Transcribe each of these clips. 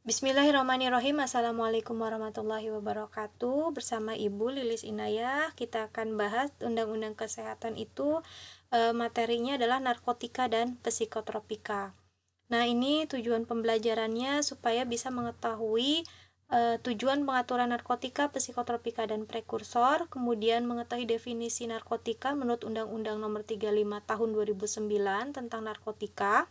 Bismillahirrahmanirrahim. Assalamualaikum warahmatullahi wabarakatuh. Bersama Ibu Lilis Inayah, kita akan bahas Undang-Undang Kesehatan itu. Materinya adalah narkotika dan psikotropika. Nah, ini tujuan pembelajarannya supaya bisa mengetahui tujuan pengaturan narkotika, psikotropika, dan prekursor, kemudian mengetahui definisi narkotika menurut Undang-Undang Nomor 35 Tahun 2009 tentang narkotika.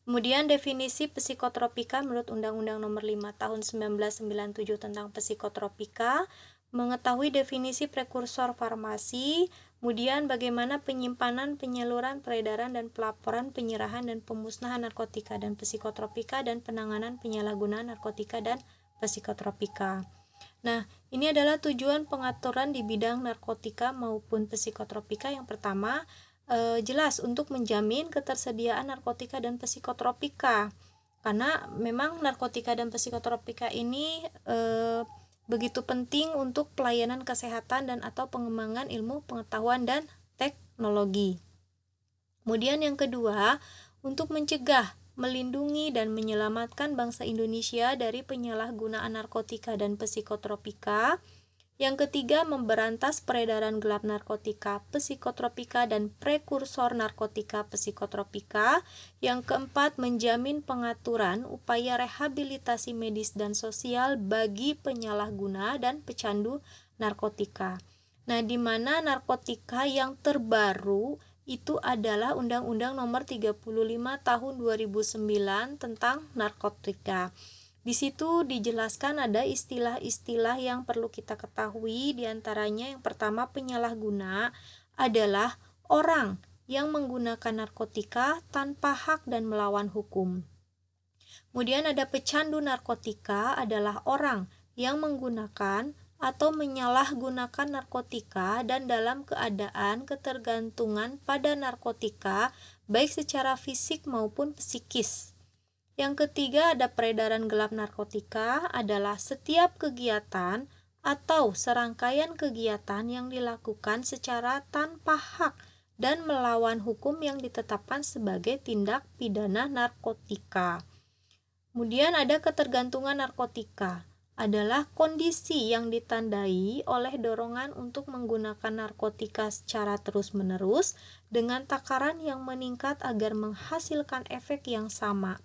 Kemudian definisi psikotropika menurut Undang-Undang Nomor 5 Tahun 1997 tentang psikotropika, mengetahui definisi prekursor farmasi, kemudian bagaimana penyimpanan, penyaluran, peredaran, dan pelaporan, penyerahan, dan pemusnahan narkotika dan psikotropika, dan penanganan penyalahgunaan narkotika dan psikotropika. Nah, ini adalah tujuan pengaturan di bidang narkotika maupun psikotropika. Yang pertama, jelas untuk menjamin ketersediaan narkotika dan psikotropika, karena memang narkotika dan psikotropika ini begitu penting untuk pelayanan kesehatan dan atau pengembangan ilmu pengetahuan dan teknologi. Kemudian yang kedua, untuk mencegah, melindungi, dan menyelamatkan bangsa Indonesia dari penyalahgunaan narkotika dan psikotropika. Yang ketiga, memberantas peredaran gelap narkotika, psikotropika, dan prekursor narkotika psikotropika. Yang keempat, menjamin pengaturan upaya rehabilitasi medis dan sosial bagi penyalahguna dan pecandu narkotika. Nah, di mana narkotika yang terbaru itu adalah Undang-Undang Nomor 35 Tahun 2009 tentang narkotika. Di situ dijelaskan ada istilah-istilah yang perlu kita ketahui, diantaranya yang pertama, penyalahguna adalah orang yang menggunakan narkotika tanpa hak dan melawan hukum. Kemudian ada pecandu narkotika adalah orang yang menggunakan atau menyalahgunakan narkotika dan dalam keadaan ketergantungan pada narkotika baik secara fisik maupun psikis. Yang ketiga, ada peredaran gelap narkotika adalah setiap kegiatan atau serangkaian kegiatan yang dilakukan secara tanpa hak dan melawan hukum yang ditetapkan sebagai tindak pidana narkotika. Kemudian ada ketergantungan narkotika adalah kondisi yang ditandai oleh dorongan untuk menggunakan narkotika secara terus-menerus dengan takaran yang meningkat agar menghasilkan efek yang sama.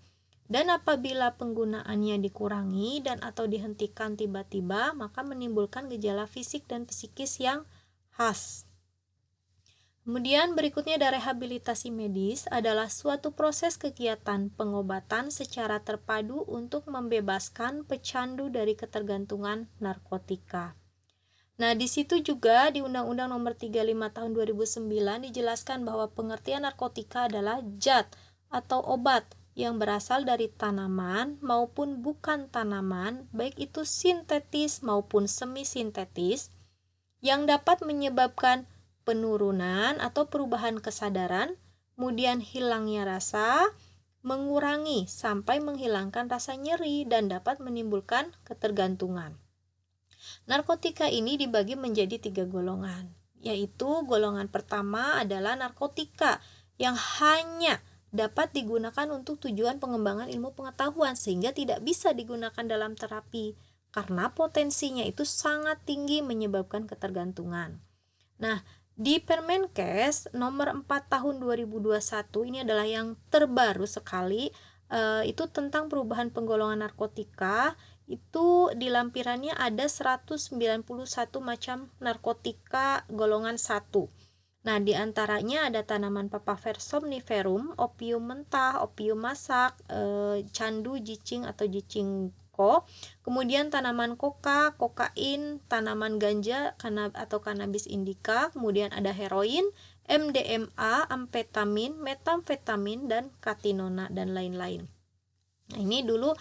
Dan apabila penggunaannya dikurangi dan atau dihentikan tiba-tiba, maka menimbulkan gejala fisik dan psikis yang khas. Kemudian berikutnya ada rehabilitasi medis adalah suatu proses kegiatan pengobatan secara terpadu untuk membebaskan pecandu dari ketergantungan narkotika. Nah, di situ juga di Undang-Undang Nomor 35 Tahun 2009 dijelaskan bahwa pengertian narkotika adalah zat atau obat yang berasal dari tanaman maupun bukan tanaman, baik itu sintetis maupun semi-sintetis, yang dapat menyebabkan penurunan atau perubahan kesadaran, kemudian hilangnya rasa, mengurangi sampai menghilangkan rasa nyeri, dan dapat menimbulkan ketergantungan. Narkotika ini dibagi menjadi 3 golongan, yaitu golongan pertama adalah narkotika yang hanya dapat digunakan untuk tujuan pengembangan ilmu pengetahuan sehingga tidak bisa digunakan dalam terapi karena potensinya itu sangat tinggi menyebabkan ketergantungan. Nah, di Permenkes nomor 4 tahun 2021 ini adalah yang terbaru sekali, itu tentang perubahan penggolongan narkotika. Itu di lampirannya ada 191 macam narkotika golongan 1. Nah, di antaranya ada tanaman Papaver somniferum, opium mentah, opium masak, candu, jicing atau jicingko, kemudian tanaman koka, kokain, tanaman ganja atau cannabis indica, kemudian ada heroin, MDMA, amfetamin, metamfetamin, dan katinona, dan lain-lain. Nah, ini dulu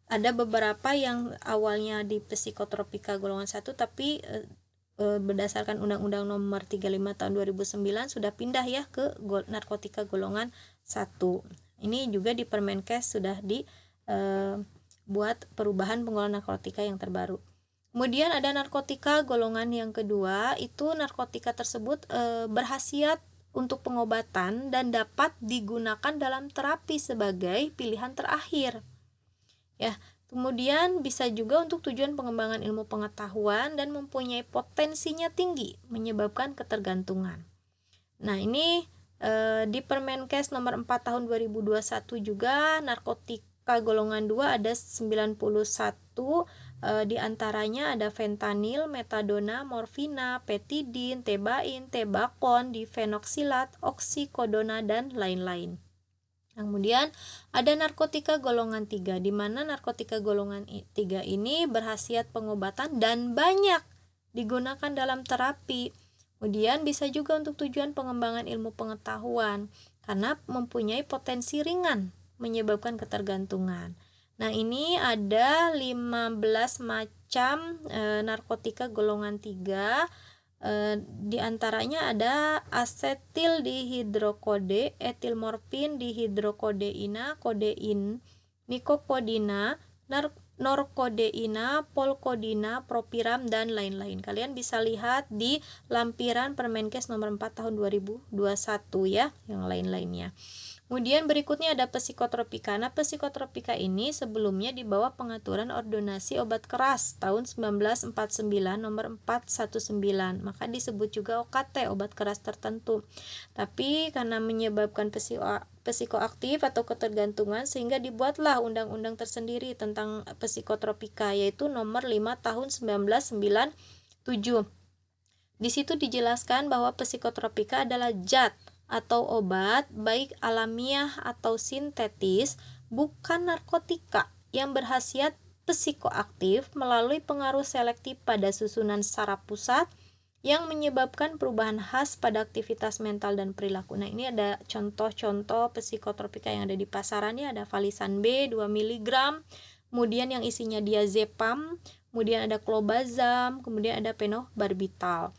ada beberapa yang awalnya di psikotropika golongan 1 tapi berdasarkan Undang-Undang Nomor 35 Tahun 2009 sudah pindah ya ke narkotika golongan 1. Ini juga di Permenkes sudah dibuat perubahan penggolongan narkotika yang terbaru. Kemudian ada narkotika golongan yang kedua, itu narkotika tersebut berhasiat untuk pengobatan dan dapat digunakan dalam terapi sebagai pilihan terakhir. ya. Kemudian bisa juga untuk tujuan pengembangan ilmu pengetahuan dan mempunyai potensinya tinggi menyebabkan ketergantungan. Nah, ini di Permenkes nomor 4 tahun 2021 juga narkotika golongan 2 ada 91, di antaranya ada fentanil, metadona, morfina, petidin, tebain, tebakon, difenoksilat, oksikodona dan lain-lain. Kemudian ada narkotika golongan 3, di mana narkotika golongan 3 ini berhasiat pengobatan dan banyak digunakan dalam terapi. Kemudian bisa juga untuk tujuan pengembangan ilmu pengetahuan karena mempunyai potensi ringan menyebabkan ketergantungan. Nah, ini ada 15 macam narkotika golongan 3. Di antaranya ada asetil dihidrokode, etilmorfin dihidrokodeina, kodein, mikopodina, norkodeina, polkodina, propiram dan lain-lain. Kalian bisa lihat di lampiran Permenkes nomor 4 tahun 2021 ya, yang lain-lainnya. Kemudian berikutnya ada psikotropika. Nah, psikotropika ini sebelumnya di bawah pengaturan ordonasi obat keras tahun 1949 nomor 419. Maka disebut juga OKT, obat keras tertentu. Tapi karena menyebabkan psikoaktif atau ketergantungan sehingga dibuatlah undang-undang tersendiri tentang psikotropika yaitu nomor 5 tahun 1997. Di situ dijelaskan bahwa psikotropika adalah zat atau obat baik alamiah atau sintetis, bukan narkotika yang berkhasiat psikoaktif melalui pengaruh selektif pada susunan saraf pusat yang menyebabkan perubahan khas pada aktivitas mental dan perilaku. Nah, ini ada contoh-contoh psikotropika yang ada di pasarannya. Ada Valisan B 2 mg, kemudian yang isinya diazepam, kemudian ada clobazam, kemudian ada phenobarbital.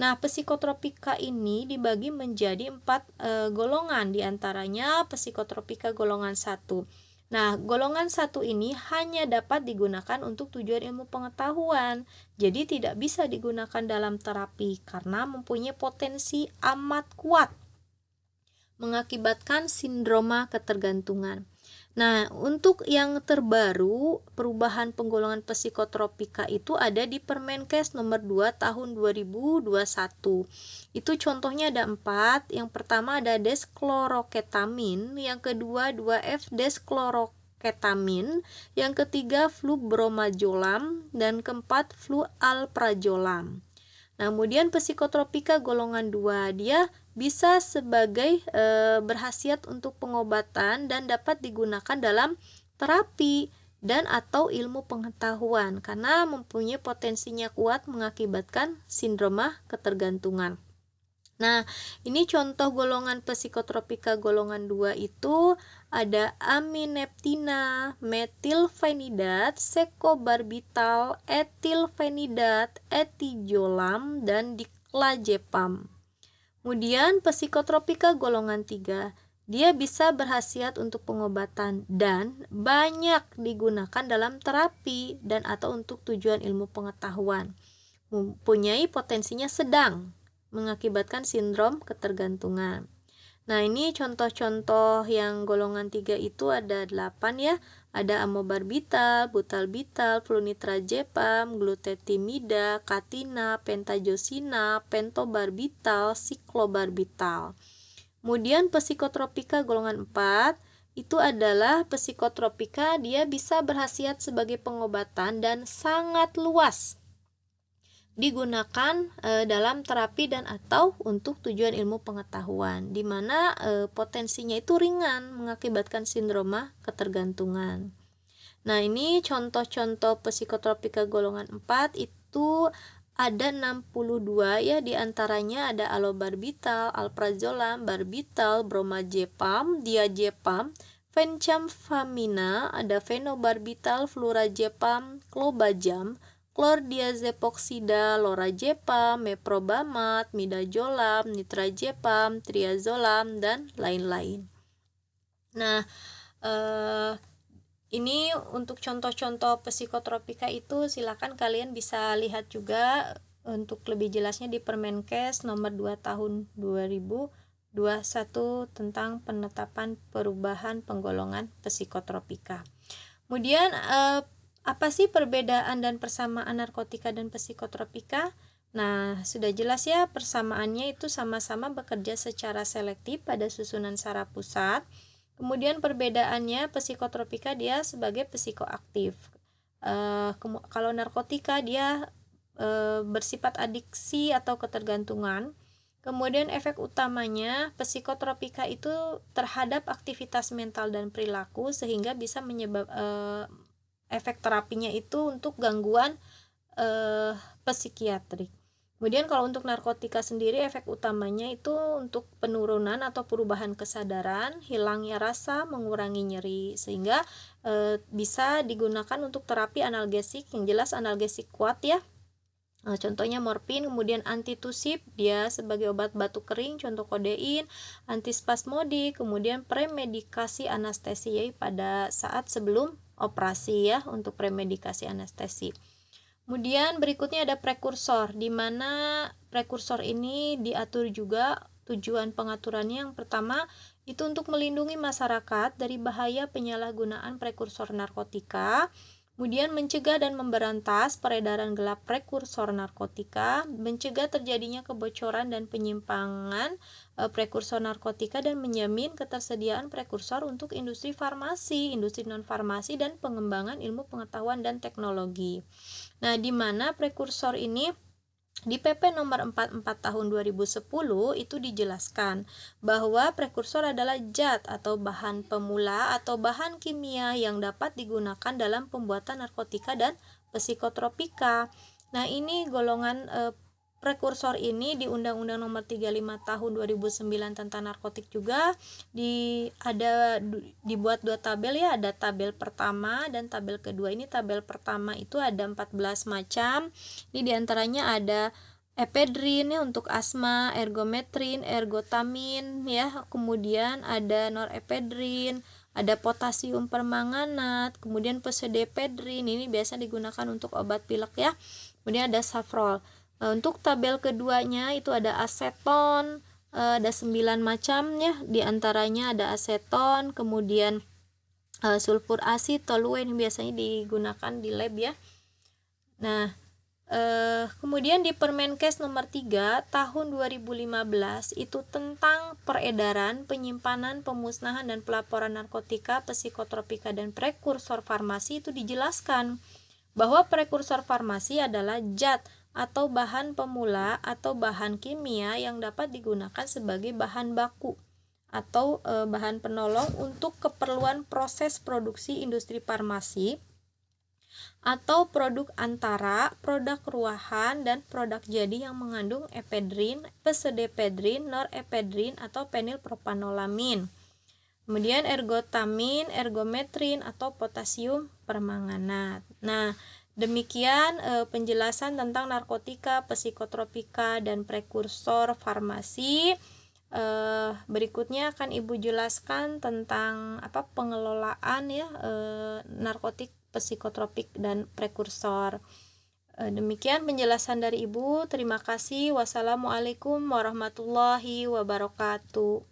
Nah, psikotropika ini dibagi menjadi 4 golongan, diantaranya psikotropika golongan 1. Nah, golongan 1 ini hanya dapat digunakan untuk tujuan ilmu pengetahuan, jadi tidak bisa digunakan dalam terapi karena mempunyai potensi amat kuat mengakibatkan sindroma ketergantungan. Nah, untuk yang terbaru, perubahan penggolongan psikotropika itu ada di Permenkes nomor 2 tahun 2021. Itu contohnya ada 4. Yang pertama ada deskloroketamin, yang kedua 2F deskloroketamin, yang ketiga flubromajolam, dan keempat flualprazolam. Nah, kemudian psikotropika golongan 2, dia bisa sebagai berkhasiat untuk pengobatan dan dapat digunakan dalam terapi dan atau ilmu pengetahuan karena mempunyai potensinya kuat mengakibatkan sindroma ketergantungan. Nah, ini contoh golongan psikotropika golongan 2 itu ada amineptina, metilfenidat, sekobarbital, etilfenidat, etijolam, dan diklazepam. Kemudian psikotropika golongan 3, dia bisa berkhasiat untuk pengobatan dan banyak digunakan dalam terapi dan atau untuk tujuan ilmu pengetahuan. Mempunyai potensinya sedang mengakibatkan sindrom ketergantungan. Nah, ini contoh-contoh yang golongan 3 itu ada 8 ya. Ada amobarbital, butalbital, flunitrazepam, glutetimida, katina, pentajosina, pentobarbital, siklobarbital. Kemudian psikotropika golongan 4 itu adalah psikotropika, dia bisa berkhasiat sebagai pengobatan dan sangat luas digunakan dalam terapi dan atau untuk tujuan ilmu pengetahuan, di mana potensinya itu ringan mengakibatkan sindroma ketergantungan. Nah, ini contoh-contoh psikotropika golongan 4 itu ada 62 ya, diantaranya ada alobarbital, alprazolam, barbital, bromazepam, diazepam, fencamphamina, ada phenobarbital, flurazepam, clobazam, klordiazepoksida, lorazepam, meprobamat, midazolam, nitrazepam, triazolam, dan lain-lain. Nah, ini untuk contoh-contoh psikotropika itu silakan kalian bisa lihat juga untuk lebih jelasnya di Permenkes nomor 2 tahun 2021 tentang penetapan perubahan penggolongan psikotropika. Kemudian apa sih perbedaan dan persamaan narkotika dan psikotropika? Nah, sudah jelas ya, persamaannya itu sama-sama bekerja secara selektif pada susunan saraf pusat. Kemudian perbedaannya, psikotropika dia sebagai psikoaktif. Kalau narkotika dia bersifat adiksi atau ketergantungan. Kemudian efek utamanya psikotropika itu terhadap aktivitas mental dan perilaku, sehingga bisa efek terapinya itu untuk gangguan psikiatrik. Kemudian kalau untuk narkotika sendiri, efek utamanya itu untuk penurunan atau perubahan kesadaran, hilangnya rasa, mengurangi nyeri, sehingga bisa digunakan untuk terapi analgesik. Yang jelas analgesik kuat ya. Contohnya morfin, kemudian antitusif dia sebagai obat batuk kering, contoh kodein, antispasmodik, kemudian premedikasi anestesi pada saat sebelum operasi ya, untuk premedikasi anestesi. Kemudian berikutnya ada prekursor, di mana prekursor ini diatur juga tujuan pengaturannya. Yang pertama itu untuk melindungi masyarakat dari bahaya penyalahgunaan prekursor narkotika. Kemudian mencegah dan memberantas peredaran gelap prekursor narkotika, mencegah terjadinya kebocoran dan penyimpangan prekursor narkotika, dan menjamin ketersediaan prekursor untuk industri farmasi, industri non-farmasi, dan pengembangan ilmu pengetahuan dan teknologi. Nah, di mana prekursor ini di PP nomor 44 tahun 2010 itu dijelaskan bahwa prekursor adalah zat atau bahan pemula atau bahan kimia yang dapat digunakan dalam pembuatan narkotika dan psikotropika. Nah, ini golongan prekursor ini di Undang-Undang Nomor 35 Tahun 2009 tentang narkotik juga dibuat dua tabel ya, ada tabel pertama dan tabel kedua. Ini tabel pertama itu ada 14 macam. Ini diantaranya ada ephedrin ya untuk asma, ergometrin, ergotamin ya, kemudian ada norepinefrin, ada potasium permanganat, kemudian pseudoephedrin, ini biasa digunakan untuk obat pilek ya. Kemudian ada saffrol. Untuk tabel keduanya itu ada aseton, ada 9 macam ya, diantaranya ada aseton, kemudian sulfur asid, toluen yang biasanya digunakan di lab ya. Nah, kemudian di Permenkes nomor 3 tahun 2015 itu tentang peredaran, penyimpanan, pemusnahan, dan pelaporan narkotika, psikotropika, dan prekursor farmasi itu dijelaskan bahwa prekursor farmasi adalah zat atau bahan pemula atau bahan kimia yang dapat digunakan sebagai bahan baku atau bahan penolong untuk keperluan proses produksi industri farmasi atau produk antara, produk ruahan, dan produk jadi yang mengandung ephedrin, pseudoephedrin, norepinefrin, atau fenilpropanolamin. Kemudian ergotamin, ergometrin, atau potasium permanganat. Nah, demikian penjelasan tentang narkotika, psikotropika, dan prekursor farmasi. Berikutnya akan Ibu jelaskan tentang pengelolaan ya narkotik, psikotropik, dan prekursor. Demikian penjelasan dari Ibu. Terima kasih. Wassalamualaikum warahmatullahi wabarakatuh.